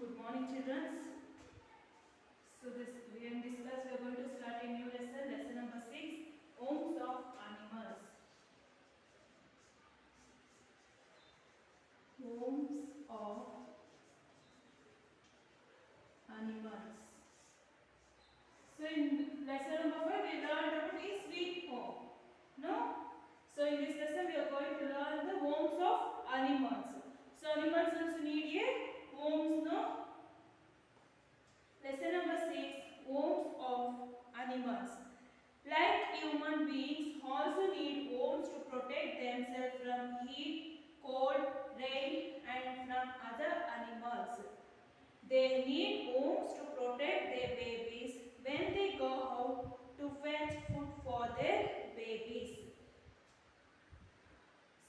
Good morning, children. So in this class we are going to start a new lesson, lesson number 6, Homes of Animals. Homes of Animals. So in lesson number 5 we learned about a sweet home. No? So in this lesson we are going to learn the homes of animals. So animals also need a homes, no? Lesson number 6, homes of animals. Like human beings also need homes to protect themselves from heat, cold, rain and from other animals. They need homes to protect their babies when they go out to fetch food for their babies.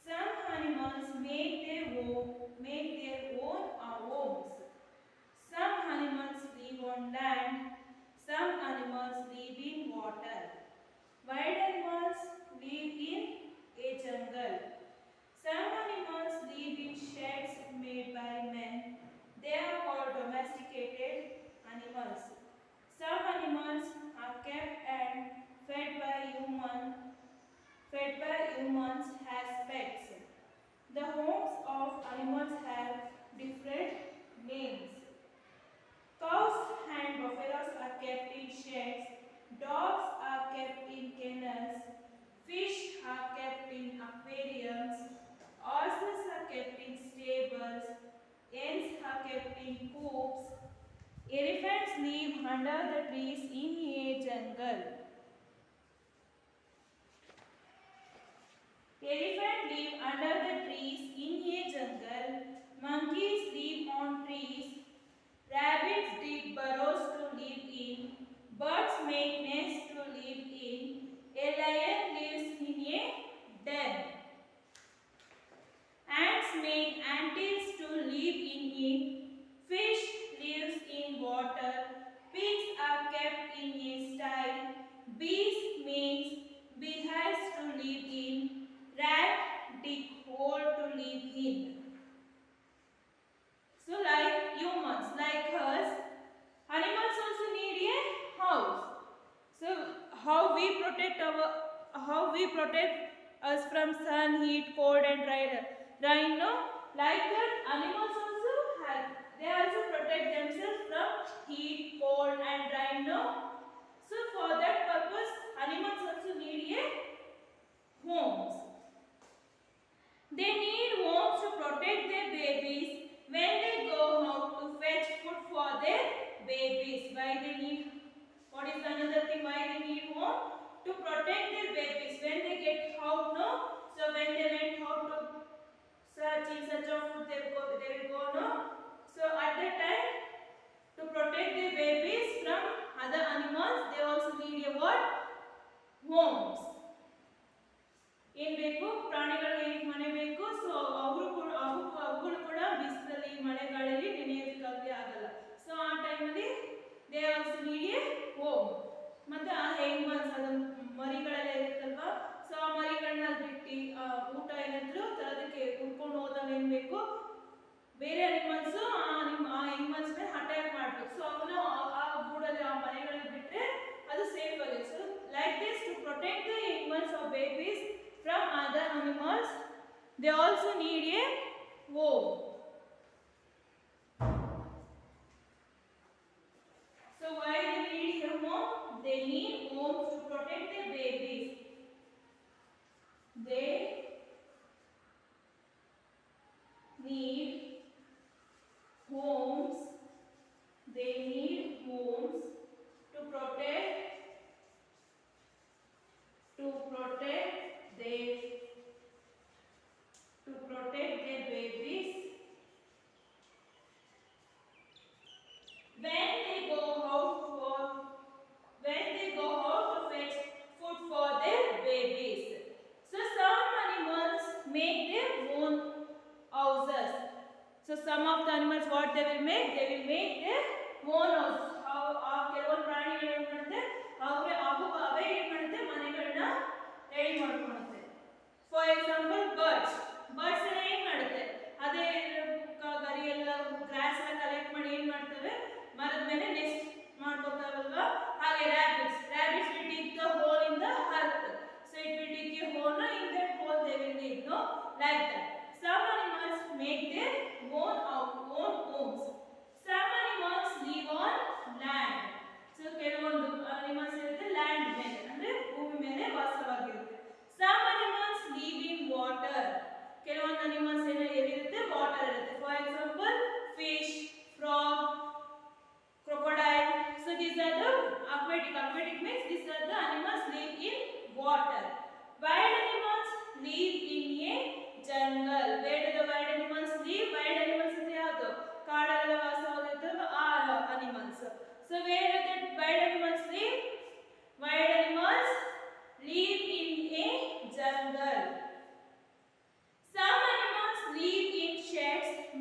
Some animals make their own homes. Some animals live on land, some animals live in water. Wild animals live in a jungle. Some animals live in sheds made by men. They are called domesticated animals. Some animals are kept and fed by humans as pets. The homes of animals have different names. Cows and buffaloes are kept in sheds. Dogs are kept in kennels. Fish are kept in aquariums. Horses are kept in stables. Hens are kept in coops. Elephants live under the trees in a jungle. Elephants live under the trees in a jungle. Monkeys live on trees. Rabbits dig burrows to live in. Birds make nests to live in. A lion lives in a den. Ants make anthills to live in it. Fish lives in water. Pigs are kept in a style. Bees make beehives to live in. Rat dig hole to live in. So like humans, like us, animals also need a house. So how we protect us from sun, heat, cold and rain, no? Like that animals also have, they also protect themselves from heat, cold and rain, no? So for that purpose animals also need a homes. They need homes to protect their babies when they go out to fetch food for their babies. Why they need? What is another thing why they need home? To protect their babies when they get out, no? So when they went out to search in search of food, they will go, no? So at that time, to protect their babies from other animals, they also need a what? Homes. ಏನು ಬೇಕು ಪ್ರಾಣಿಗಳಿಗೆ ಏನಕ್ಕೆ ಮನೆ ಬೇಕು so ಅವುಗಳು ಕೂಡ ಬಿಸಿಲಲ್ಲಿ ಮಳೆಗಾಲದಲ್ಲಿ ನೆನೆಯೋದಕ್ಕಾಗಲಿ ಆಗಲ್ಲ ಸೊ ಆ ಟೈಮಲ್ಲಿ they also need A home ಮತ್ತೆ ಆ ಹೆಂಗ್ಮನ್ಸ್ ಅದು ಮರಿಗಳೆಲ್ಲ ಇರುತ್ತಲ್ವಾ ಸೊ ಆ ಮರಿಗಳನ್ನ ಬಿಟ್ಟು ಊಟ ಏನಾದ್ರು ತರೋದಕ್ಕೆ ಹುಡ್ಕೊಂಡು ಹೋದಾಗ ಏನು ಬೇಕು ಬೇರೆ ಅನಿಮಲ್ಸ್ ಆ ಹೆಂಗ್ಮನ್ಸ್ ಮೇಲೆ ಅಟ್ಯಾಕ್ ಮಾಡಬೇಕು ಸೊ ಅವನ್ನ ಆ ಗೂಡಲ್ಲಿ ಆ ಮನೆಗಳಲ್ಲಿ ಬಿಟ್ಟರೆ ಅದು ಸೇಫ್ ಆಗಿದೆ so like this to protect the ಹೆಂಗ್ಮನ್ಸ್ of babies from other animals, they also need a home. So why they need a home? They need homes to protect their babies. They need homes. They need homes to protect their babies when they go out to fetch food for their babies. So some animals make their own houses. So some of the animals what they will make their own houses. ಕೆಲವೊಂದು ಪ್ರಾಣಿಗಳು ಏನು ಮಾಡುತ್ತೆ ಅವೇ ಏನು ಮಾಡುತ್ತೆ ಮನೆಗಳನ್ನ ready ಮಾಡ್ಕೊಳ್ಳುತ್ತೆ. For example birds ಎಲ್ಲ ಏನು ಮಾಡುತ್ತೆ ಅದೇ ಗರಿ ಎಲ್ಲ ಗ್ರಾಸ್ ಎಲ್ಲ ಕಲೆಕ್ಟ್ ಮಾಡಿ ಏನು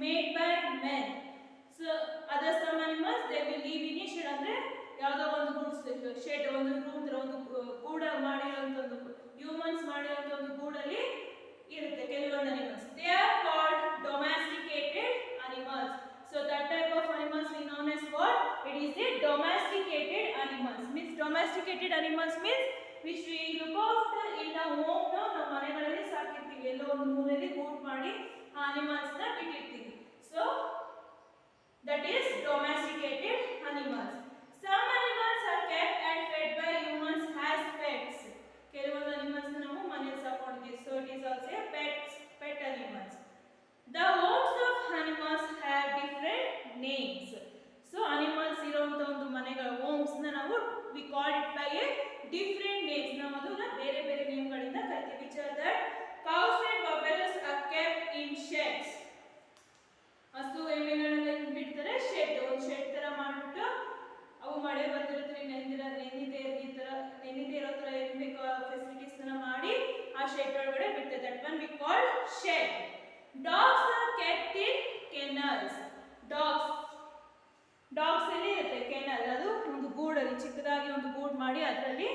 made by men. So other some animals they will live in a shed ಅಂದ್ರೆ ಯಾವುದೋ ಒಂದು ಗೂಡು ಶೆಡ್ ಒಂದು ರೂಮ್ ತರ ಒಂದು ಗೂಡ ಮಾಡಿರುವಂತ ಒಂದು ಹ್ಯೂಮನ್ಸ್ ಮಾಡಿರುವಂತ ಒಂದು ಗೂಡಲ್ಲಿ ಇರುತ್ತೆ ಕೆಲವೊಂದು animals. They are called domesticated animals. So that type of animals we known as what? It is a domesticated animals. Means domesticated animals means which we look after in the home. ನಾವು ಮನೆಗಳಲ್ಲಿ ಸಾಕಿರ್ತೀವಿ, ಎಲ್ಲೋ ಒಂದು ಮೂಲೆಯಲ್ಲಿ ಗೂಡು ಮಾಡಿ ಆ animals ನ ಬಿಟ್ಟಿರ್ತೀವಿ. So that is domesticated animals. Some animals are kept and fed by humans as pets. ಕೆಲವೊಂದು animals ನಾವು ಮನೆಯಲ್ಲಿ ಸಾಕೊಂಡಿದ್ದೀವಿ. So it is also a pet animals. The homes of animals have different names. So animals ಇರುವಂತ ಒಂದು ಮನೆಗಳ homes ನ ನಾವು we call it by a different names. ನಾವು ಅದನ್ನ ಬೇರೆ ಬೇರೆ ನೇಮ್ ಗಳಿಂದ ಕರಿತೀವಿ. Which are that cows and buffaloes are kept in sheds. ಹಸು ಎಮ್ಮೆಗಳನ್ನ ಬಿಡ್ತಾರೆ ಶೆಡ್, ಒಂದು ಶೆಡ್ ತರ ಮಾಡ್ಬಿಟ್ಟು ಅವು ಮಳೆ ಬರ್ತಿರುತ್ತೆ ನೆನೆದೇ ಇರೋ ತರ ಏನ್ ಬೇಕು ಫೆಸಿಲಿಟೀಸ್ ನ ಮಾಡಿ ಆ ಶೆಡ್ ಒಳಗಡೆ ಬಿಡ್ತಾರೆ. That one we call shed. Dogs are kept in kennels. Dogs ಅಲ್ಲಿ ಇರುತ್ತೆ ಕೆನಲ್, ಅದು ಒಂದು ಗೂಡಲ್ಲಿ ಚಿಕ್ಕದಾಗಿ ಒಂದು ಗೂಡು ಮಾಡಿ ಅದರಲ್ಲಿ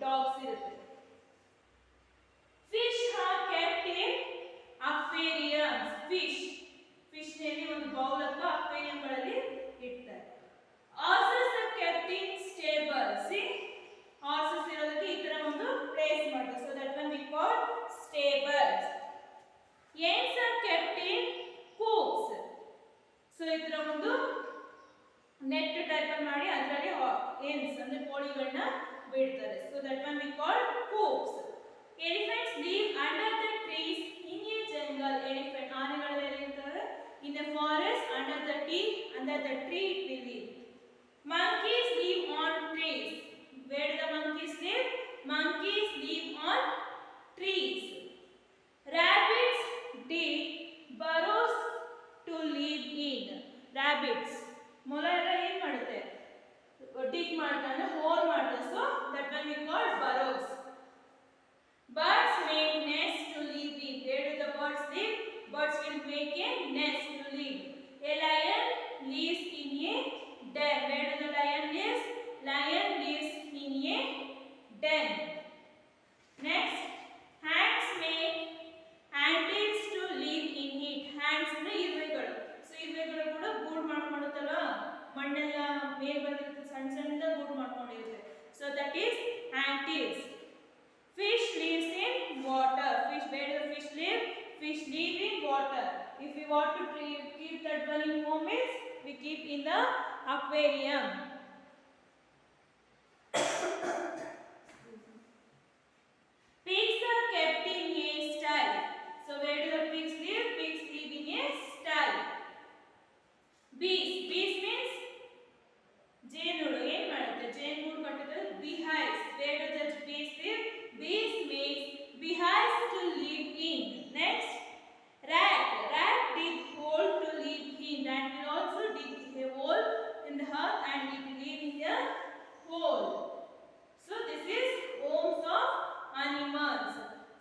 ಡಾಗ್ಸ್ ಇರುತ್ತೆ. Fish are kept in aquariums. Fish ನಲ್ಲಿ ಒಂದು ಬೌಲ್ ಅಥವಾ ಅಕ್ವೇರಿಯಂ ಗಳಲ್ಲಿ ಇಡ್ತಾರೆ. Horses are kept in stables. See, horses ಇರೋದಕ್ಕೆ ಈ ತರ ಒಂದು ಪ್ಲೇಸ್ ಮಾಡ್ತಾರೆ. So that one we call stables. Hens are kept in coops. So ಈ ತರ ಒಂದು ನೆಟ್ ಟೈಪ್ ಮಾಡಿ ಅದರಲ್ಲಿ ಹೆನ್ಸ್ ಅಂದ್ರೆ ಕೋಳಿಗಳನ್ನ ಬಿಡ್ತಾರೆ. So that one we call coops. Elephants live under the trees in a jungle. Elephant ಆನೆಗಳೆಲ್ಲ ಇರ್ತವೆ in the forest under the tree will live. Monkeys live on trees. Where do the monkeys live? Monkeys live on trees. Rabbits dig burrows to live in. Rabbits ಮೊಲ ಎಲ್ಲ ಏನು ಮಾಡುತ್ತೆ, ಡಿಗ್ ಮಾಡ್ತಾರೆ, hole ಮಾಡ್ತಾರೆ. So that one we call burrows. Birds make nests to live in. Where do the birds live? Birds will make a nest to live. A lion lives in a den. Where do the lion lives? Lion lives in a den. Next, ants make antlers to live in it. Ants ಅಂದ್ರೆ ಇರುವೆಗಳು. So ಇರುವೆಗಳು ಕೂಡ ಗೂಡು ಮಾಡ್ಕೊಳ್ಳುತ್ತಲ್ವಾ, ಮಣ್ಣೆಲ್ಲ ಮೇಲ್ ಬಂದಿರುತ್ತೆ, ಸಣ್ಣ ಸಣ್ಣದ ಗೂಡು ಮಾಡ್ಕೊಂಡಿರುತ್ತೆ. So that is antlers. Fish lives in water. Fish, where do the fish live? Fish live in water. If we want to keep that one in home, we keep in the aquarium. Pigs are kept in a stall. So where do the pigs live? Pigs live in a stall. Bees means ಜೇನುಹುಳು ಏನು ಮಾಡುತ್ತೆ, ಜೇನುಗೂಡು ಕಟ್ಟುತ್ತೆ, beehives. Where do the bees live? Bees make beehives to live in. Next, rat dig hole to live in. Rat will also dig a hole in the earth and it will live in the hole. So this is homes of animals.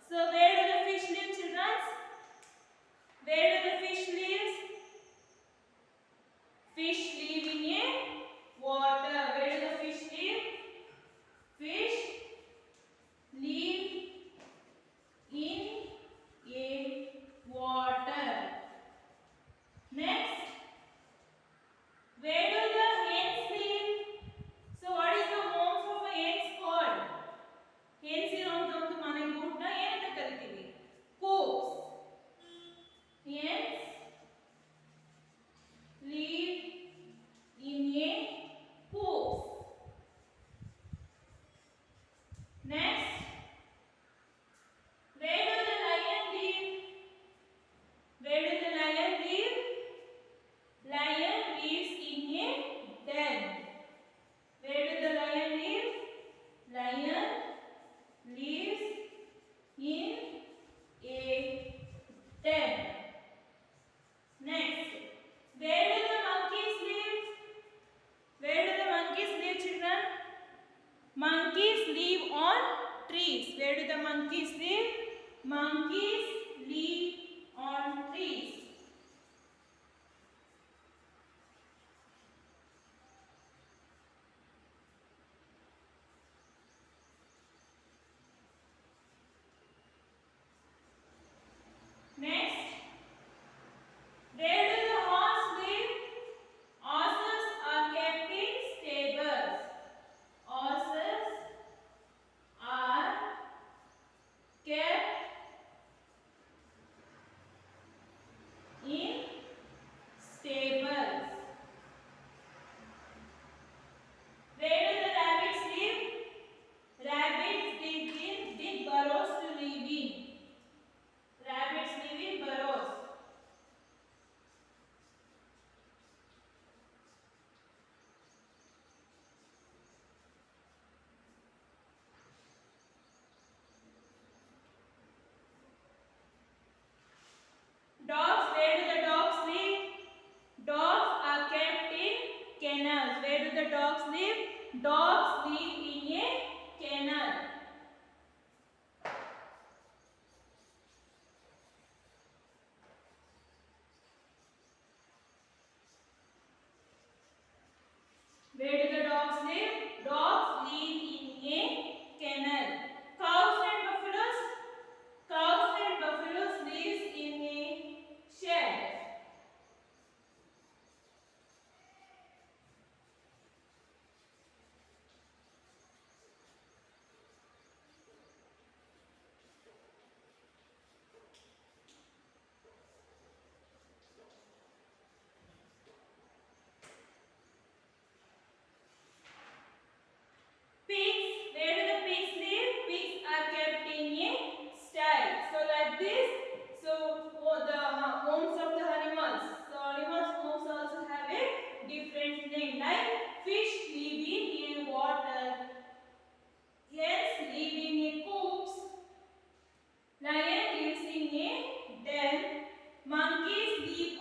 So where do the fish live, children? Where do the fish live? Fish live in a water. Where do the fish live? Fish live in a water. Next, where do the hens live? So what is the homes of a hens called? Hens ಇರುವಂತ ಒಂದು ಮನೆ ಗೂಡನ್ನ ಏನಂತ ಕರಿತೀವಿ? Coops. Hens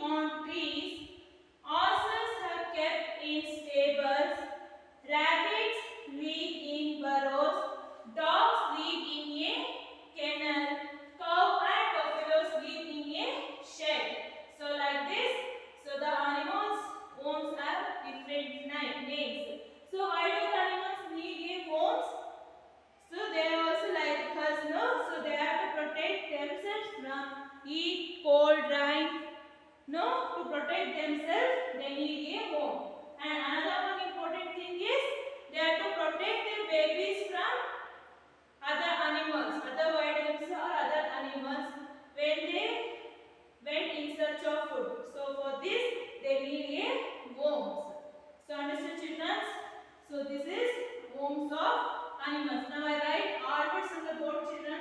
on trees. Horses are kept in stables. Rabbits live in burrows. Dogs live in a kennel. Cow and buffaloes live in a shed. So like this, so the animals' homes have different names. So why do the animals need a homes? So they are also like us, no? So they have to protect themselves from heat, cold, rain. No, to protect themselves, they need a home. And another one important thing is they have to protect their babies from other animals, other wild animals or other animals when they went in search of food. So for this, they need a homes. So understand, children? So this is homes of animals. Now I write all words on the board, children.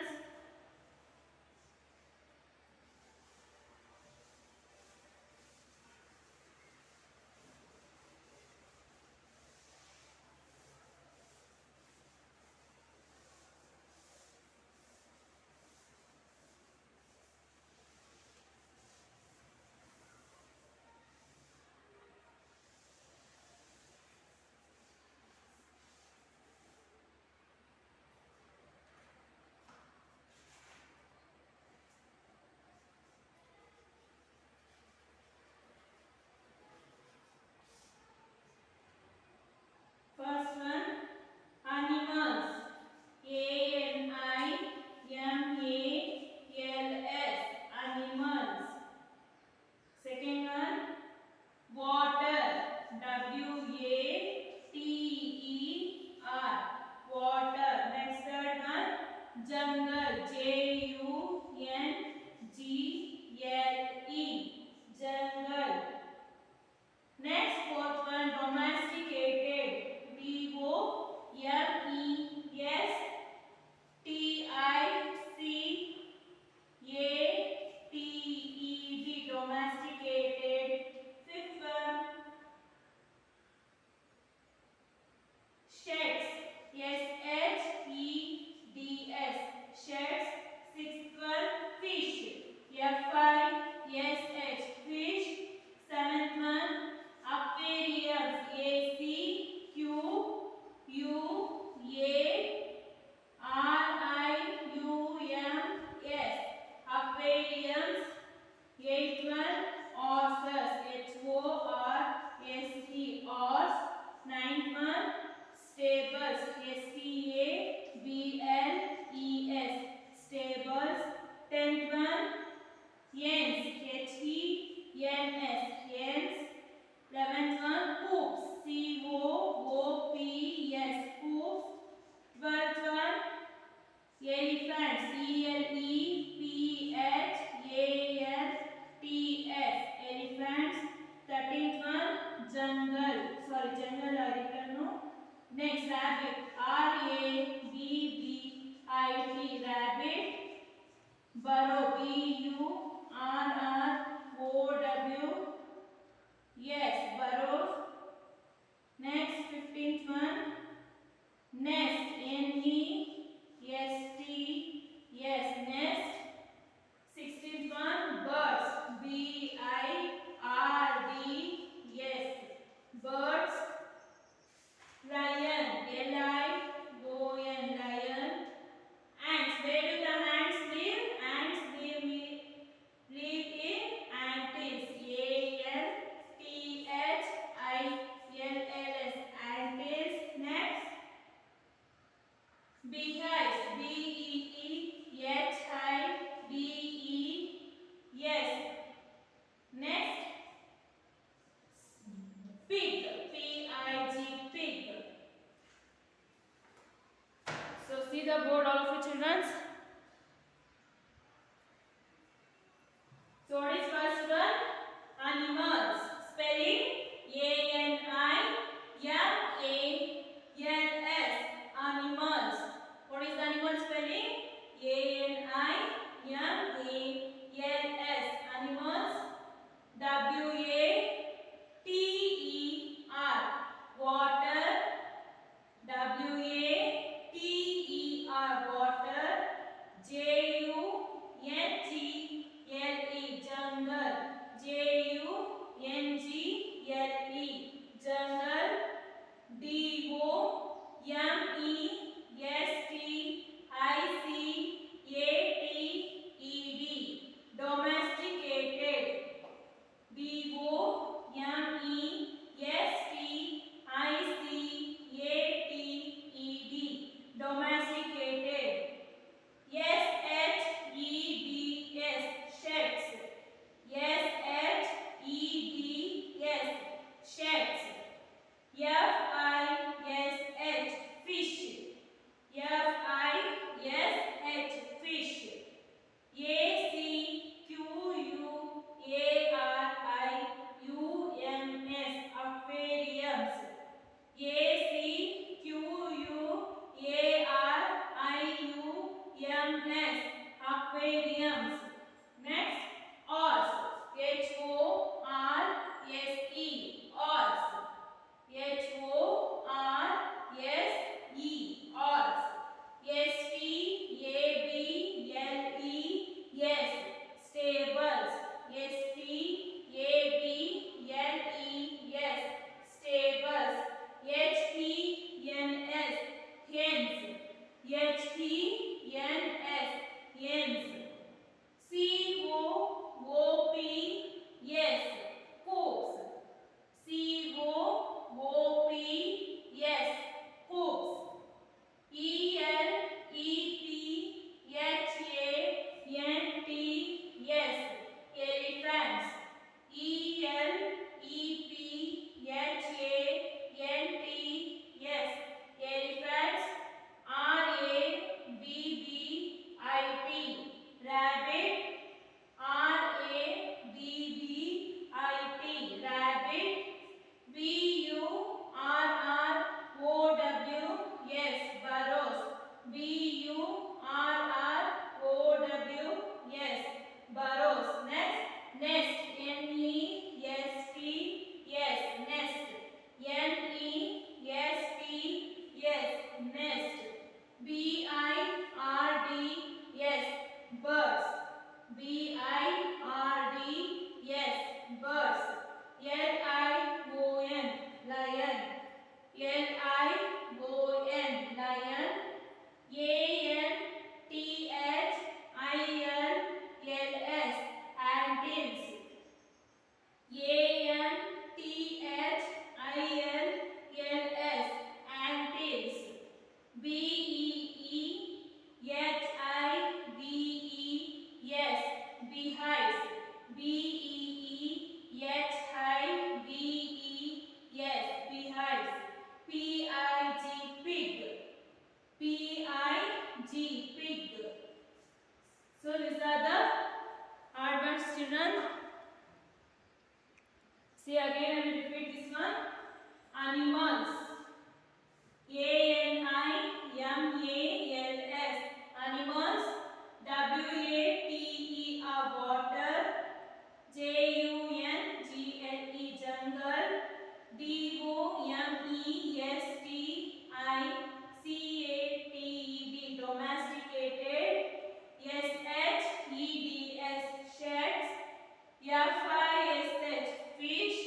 First one, animals. A-N-I-M-A-L-S. Animals. Second one, water. W-A-T-E-R. Water. Next third one, jungle. J-U-N-G-L-E. Jungle. Next fourth one, domesticated. D-O-M-E-S-T-I-C-A-T-E-D. Domesticated. Fifth one, sheds. S-H-E-D-S. Sheds. Sixth one, fish. F-I-S-H. Fish. Seventh one, aquariums. A-C-Q-U-A-R-I-U-M-S. Aquariums. Eighth one, horses. H-O-R-S-E. Horse. Ninth one, stables. S-T-A-B-L-E-S. Stables. Tenth one, hens. H-E-N-S. Hens. 11th one, hoops. C-O-O-P-S. Hoops. 12th one, elephants. E-L-E-P-H-A-N-T-S. Elephants. 13th one, jungle. Sorry, jungle I written no. Next, rabbit. R-A-B-B-I-T. Rabbit. Burrow. B-U-R-R-O-W. Yes, burrows. Next, 15th one, nest. N-E-S-T. Yes, nest. 16th one, birds. B-I-R-D. Yes, birds. Lion. L-I-O-N. Lion. Ants. Where do the ants live? Ants live in ants. L-I-O-N, lion. L-I-O-N, lion. A-N-T-H-I-L-L-S, antils. A-N-T-H-I-L-L-S, antils. B-E-E-H-I-V-E-S, beehives. B-E-E-H-I-V-E-S, beehives. P-I-G, pig. P-I-G, pig. So these are the hard words, children. See again, I will repeat this one. Animals. A-N-I-M-A-L-S, animals. W-A-T-E-R, water. J-U-N-G-L-E, jungle. D-O-M-E-S-T-I-C-A-T-E-D, domesticated. S-H-E-D-S, sheds. F-I-S-H, fish.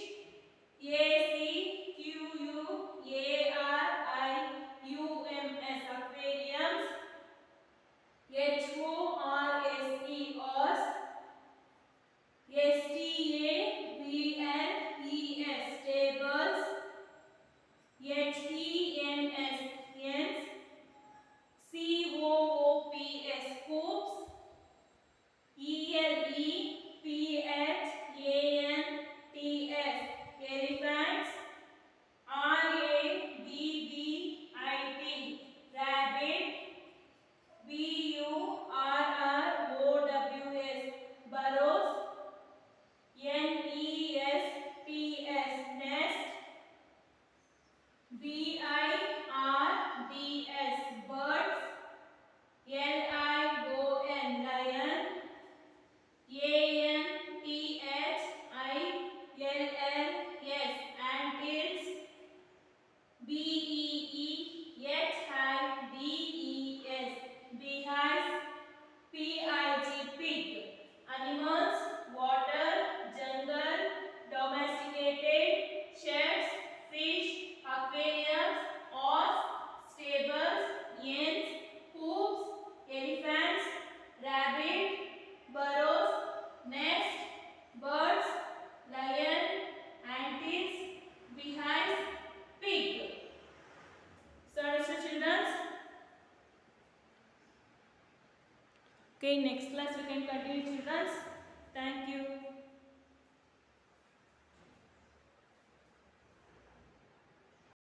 A-C-Q-U-A-R-I-U-M-S, aquariums. H-O-R-S-E, horse. S-T-A-B-L-E-S, stables. H-E-N-S, hens. C-O-O-P-S, coops. E-L-E-P-H-A-N-T-S, elephants. R-A-B-B-I-T, rabbit. B-U-R-R-O-W-S, burrows. N-E-S-T-S, nest. B-I-R-D-S, birds. L-I-O-N, lion. A-N-T-H-I-L-L-S, antils. B-E-E-H-I-V-E-S, beehives. P-I-G, pig. Animals, water, jungle, domesticated, sheds, fish, aquariums, horse, stables, hens, coops, elephants, rabbit, burrows, nest, birds, lion, antils, beehives, pig. So understood, children? Okay, next class we can continue, children. Thank you.